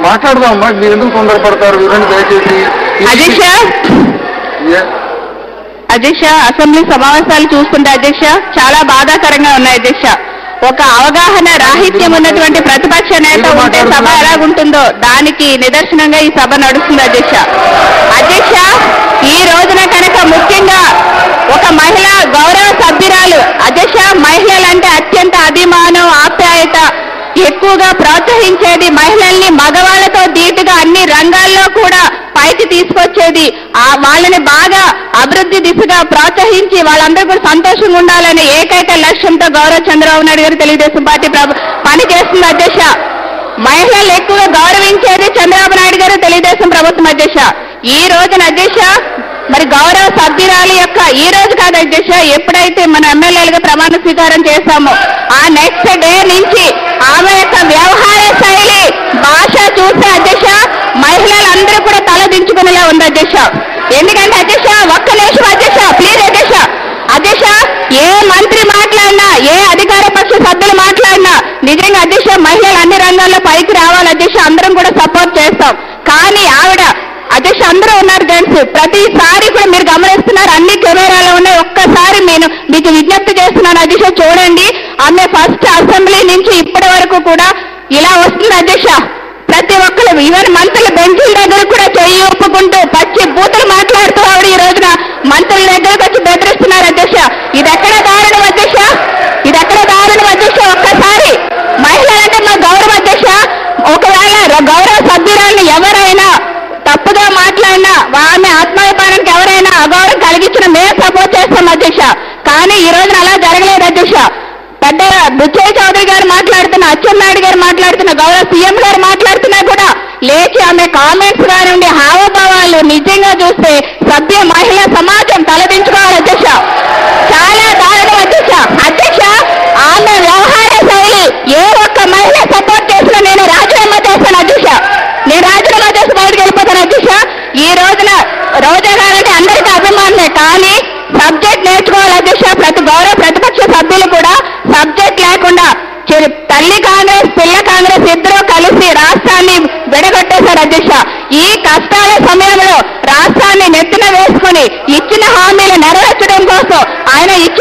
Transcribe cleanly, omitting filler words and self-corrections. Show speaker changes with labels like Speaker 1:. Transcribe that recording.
Speaker 1: మాట్లాడదామమ్మా, మీరు ఎందుకు తొందరపడతారు? వినండి దయచేసి.
Speaker 2: అధ్యక్ష, అసెంబ్లీ సమావేశాలు చూస్తుంటే అధ్యక్ష చాలా బాధాకరంగా ఉన్నాయి అధ్యక్ష. ఒక అవగాహన రాహిత్యం ఉన్నటువంటి ప్రతిపక్ష నేత ఉంటే సభ ఎలాగుంటుందో దానికి నిదర్శనంగా ఈ సభ నడుస్తుంది అధ్యక్ష. అధ్యక్ష, ఈ రోజున కనుక ముఖ్యంగా ఒక మహిళా గౌరవ సభ్యురాలు అధ్యక్ష, మహిళలంటే అత్యంత అభిమానం, ఆప్యాయత ఎక్కువగా ప్రోత్సహించేది, మహిళల్ని మగవాళ్లతో ధీటుగా అన్ని రంగాల్లో కూడా పైకి తీసుకొచ్చేది, వాళ్ళని బాగా అభివృద్ధి దిశగా ప్రోత్సహించి వాళ్ళందరూ కూడా సంతోషంగా ఉండాలనే ఏకైక లక్ష్యంతో గౌరవ చంద్రబాబు నాయుడు గారు తెలుగుదేశం పార్టీ పనిచేస్తుంది అధ్యక్ష. మహిళలు ఎక్కువగా గౌరవించేది చంద్రబాబు నాయుడు గారు తెలుగుదేశం ప్రభుత్వం అధ్యక్ష. ఈ రోజున అధ్యక్ష మరి గౌరవ సభ్యురాలి యొక్క ఈ రోజు కాదు అధ్యక్ష, ఎప్పుడైతే మన ఎమ్మెల్యేలుగా ప్రమాణ స్వీకారం చేశామో ఆ నెక్స్ట్ డే నుంచి ఆమె యొక్క వ్యవహార శైలి, భాష చూస్తే అధ్యక్ష మహిళలందరూ కూడా తలదించుకునేలా ఉంది అధ్యక్ష. ఎందుకంటే అధ్యక్ష ఒక్క నిమిషం అధ్యక్ష, ప్లీజ్ అధ్యక్ష. అధ్యక్ష, ఏ మంత్రి మాట్లాడినా, ఏ అధికార పక్ష సభ్యులు మాట్లాడినా నిజంగా అధ్యక్ష మహిళలు అన్ని రంగాల్లో పైకి రావాలి అధ్యక్ష, అందరం కూడా సపోర్ట్ చేస్తాం. కానీ ఆవిడ అధ్యక్ష అందరూ ఉన్నారు జెంట్స్, ప్రతిసారి కూడా మీరు గమనిస్తున్నారు, అన్ని కెమెరాలు ఉన్నాయి. ఒక్కసారి నేను మీకు విజ్ఞప్తి చేస్తున్నాను అధ్యక్ష, చూడండి. ఆమె ఫస్ట్ అసెంబ్లీ నుంచి ఇప్పటి వరకు కూడా ఇలా వస్తుంది అధ్యక్ష. ప్రతి ఒక్కరు ఈవెన్ మంత్రుల బెంచీల దగ్గర కూడా చెయ్యి ఒప్పుకుంటూ పచ్చి బూతులు మాట్లాడుతూ ఆవిడ ఈ రోజున మంత్రుల దగ్గరకు వచ్చి బెదిరిస్తున్నారు అధ్యక్ష. ఇది ఎక్కడ దారుణం అధ్యక్ష, ఇది ఎక్కడ దారుణం అధ్యక్ష. ఒక్కసారి మహిళలంటే మా గౌరవ అధ్యక్ష, ఒకవేళ గౌరవ సభ్యురాలను ఎవరైనా తప్పుగా మాట్లాడినా, ఆమె ఆత్మాభిమానానికి ఎవరైనా అగౌరవం కలిగించిన మేము సపోర్ట్ చేస్తాం అధ్యక్ష. కానీ ఈ రోజున అలా జరగలేదు అధ్యక్ష. పెద్ద బుచ్చయ్య చౌదరి గారు మాట్లాడుతున్న, అచ్చెన్నాయుడు గారు మాట్లాడుతున్న, గౌరవ సీఎం గారు మాట్లాడుతున్నా కూడా లేచి ఆమె కామెంట్స్ కానివ్వండి, హావభావాలు నిజంగా చూస్తే సభ్య మహిళా సమాజం తలదించుకోవాలి అధ్యక్ష. చాలా దారుణం అధ్యక్ష. అధ్యక్ష, ఆమె వ్యవహార శైలి ఏ ఒక్క మహిళ సపోర్ట్ చేసినా నేను రాజీనామా చేస్తాను అధ్యక్ష, నేను రాజీనామా చేసి బయటకు వెళ్ళిపోతాను అధ్యక్ష. ఈ రోజున రోజా గారంటే అందరికీ అభిమానమే, కానీ సబ్జెక్ట్ నేర్చుకోవాలి అధ్యక్ష. ప్రతి గౌరవ ప్రతిపక్ష సభ్యులు కూడా సబ్జెక్ట్ లేకుండా తల్లి కాంగ్రెస్, పిల్ల కాంగ్రెస్ ఇద్దరూ కలిసి రాష్ట్రాన్ని విడగొట్టేశారు అధ్యక్ష. ఈ కష్టాల సమయంలో రాష్ట్రాన్ని నెత్తిన వేసుకుని ఇచ్చిన హామీలు నెరవేర్చడం కోసం ఆయన ఇచ్చిన